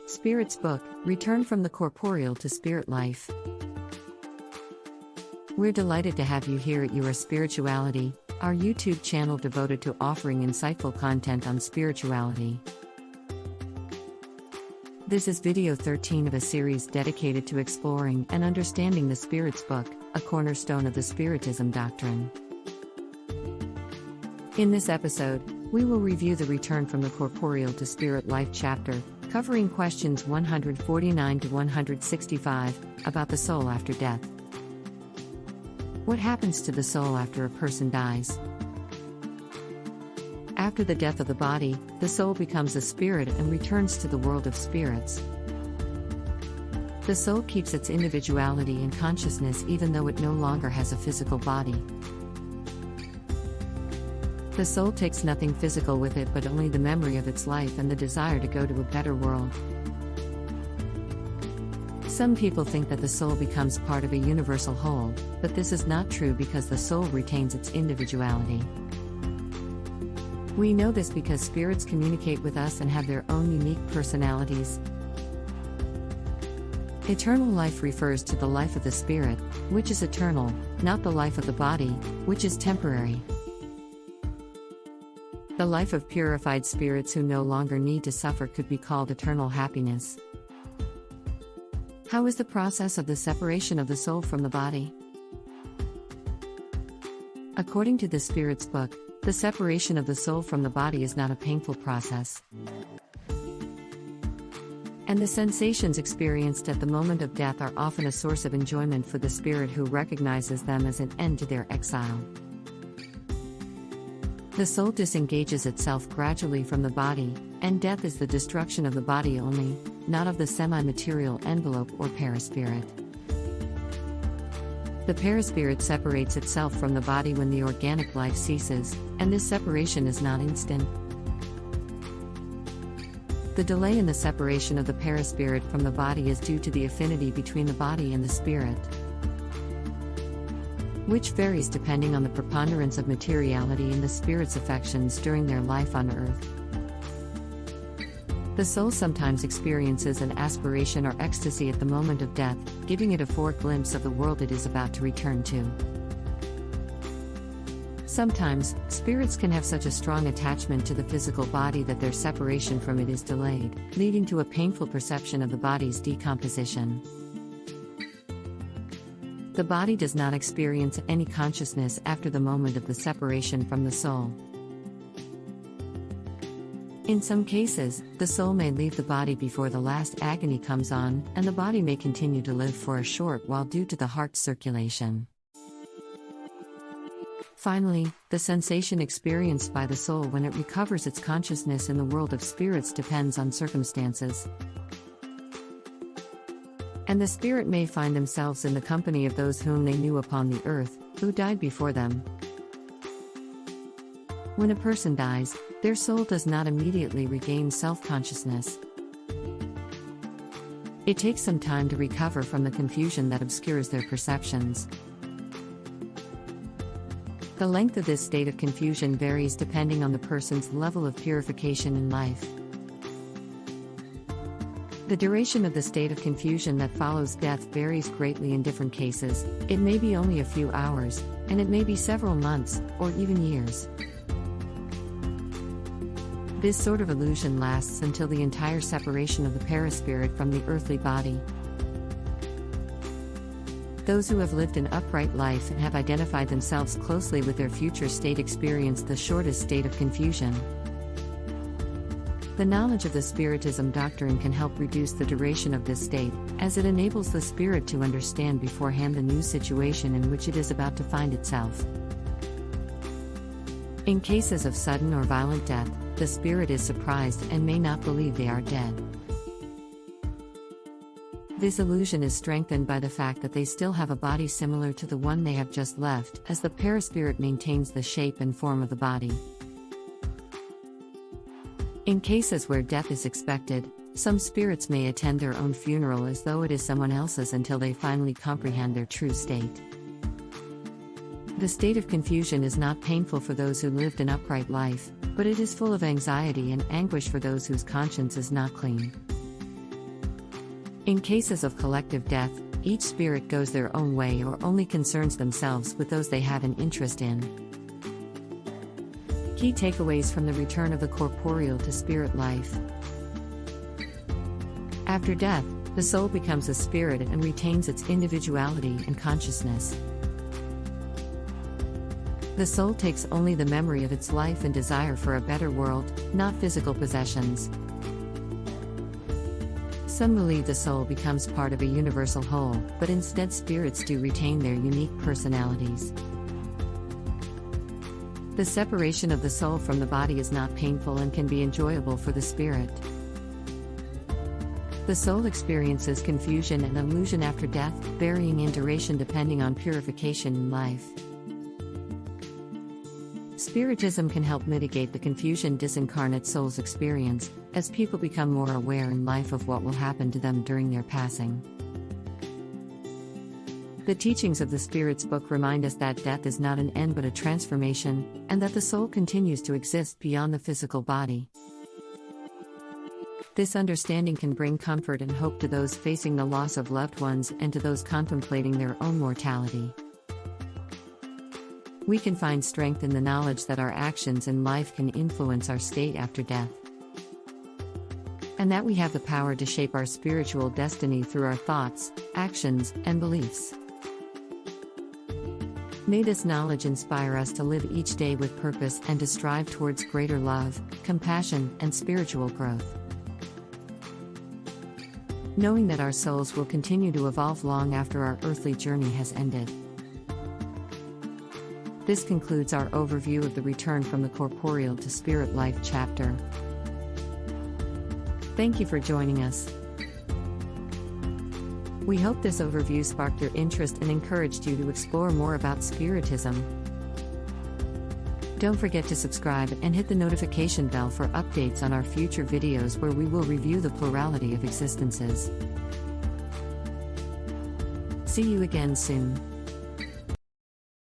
Spirit's book, Return from the Corporeal to Spirit Life. We're delighted to have you here at Your Spirituality, our YouTube channel devoted to offering insightful content on spirituality. This is video 13 of a series dedicated to exploring and understanding the Spirit's book, a cornerstone of the Spiritism doctrine. In this episode, we will review the Return from the Corporeal to Spirit Life chapter, covering questions 149 to 165 about the soul after death. What happens to the soul after a person dies? After the death of the body, the soul becomes a spirit and returns to the world of spirits. The soul keeps its individuality and consciousness even though it no longer has a physical body. The soul takes nothing physical with it but only the memory of its life and the desire to go to a better world. Some people think that the soul becomes part of a universal whole, but this is not true because the soul retains its individuality. We know this because spirits communicate with us and have their own unique personalities. Eternal life refers to the life of the spirit, which is eternal, not the life of the body, which is temporary. The life of purified spirits who no longer need to suffer could be called eternal happiness. How is the process of the separation of the soul from the body? According to the Spirit's book, the separation of the soul from the body is not a painful process. And the sensations experienced at the moment of death are often a source of enjoyment for the spirit who recognizes them as an end to their exile. The soul disengages itself gradually from the body, and death is the destruction of the body only, not of the semi-material envelope or perispirit. The perispirit separates itself from the body when the organic life ceases, and this separation is not instant. The delay in the separation of the perispirit from the body is due to the affinity between the body and the spirit, which varies depending on the preponderance of materiality in the spirit's affections during their life on earth. The soul sometimes experiences an aspiration or ecstasy at the moment of death, giving it a foreglimpse of the world it is about to return to. Sometimes, spirits can have such a strong attachment to the physical body that their separation from it is delayed, leading to a painful perception of the body's decomposition. The body does not experience any consciousness after the moment of the separation from the soul. In some cases, the soul may leave the body before the last agony comes on, and the body may continue to live for a short while due to the heart's circulation. Finally, the sensation experienced by the soul when it recovers its consciousness in the world of spirits depends on circumstances. And the spirit may find themselves in the company of those whom they knew upon the earth, who died before them. When a person dies, their soul does not immediately regain self-consciousness. It takes some time to recover from the confusion that obscures their perceptions. The length of this state of confusion varies depending on the person's level of purification in life. The duration of the state of confusion that follows death varies greatly in different cases. It may be only a few hours, and it may be several months, or even years. This sort of illusion lasts until the entire separation of the perispirit from the earthly body. Those who have lived an upright life and have identified themselves closely with their future state experience the shortest state of confusion. The knowledge of the Spiritism doctrine can help reduce the duration of this state, as it enables the spirit to understand beforehand the new situation in which it is about to find itself. In cases of sudden or violent death, the spirit is surprised and may not believe they are dead. This illusion is strengthened by the fact that they still have a body similar to the one they have just left, as the perispirit maintains the shape and form of the body. In cases where death is expected, some spirits may attend their own funeral as though it is someone else's until they finally comprehend their true state. The state of confusion is not painful for those who lived an upright life, but it is full of anxiety and anguish for those whose conscience is not clean. In cases of collective death, each spirit goes their own way or only concerns themselves with those they have an interest in. Key takeaways from the return of the corporeal to spirit life. After death, the soul becomes a spirit and retains its individuality and consciousness. The soul takes only the memory of its life and desire for a better world, not physical possessions. Some believe the soul becomes part of a universal whole, but instead spirits do retain their unique personalities. The separation of the soul from the body is not painful and can be enjoyable for the spirit. The soul experiences confusion and illusion after death, varying in duration depending on purification in life. Spiritism can help mitigate the confusion disincarnate souls experience, as people become more aware in life of what will happen to them during their passing. The teachings of the Spirit's book remind us that death is not an end but a transformation, and that the soul continues to exist beyond the physical body. This understanding can bring comfort and hope to those facing the loss of loved ones and to those contemplating their own mortality. We can find strength in the knowledge that our actions in life can influence our state after death, and that we have the power to shape our spiritual destiny through our thoughts, actions, and beliefs. May this knowledge inspire us to live each day with purpose and to strive towards greater love, compassion, and spiritual growth. Knowing that our souls will continue to evolve long after our earthly journey has ended. This concludes our overview of the Return from the Corporeal to Spirit Life chapter. Thank you for joining us. We hope this overview sparked your interest and encouraged you to explore more about Spiritism. Don't forget to subscribe and hit the notification bell for updates on our future videos where we will review the plurality of existences. See you again soon.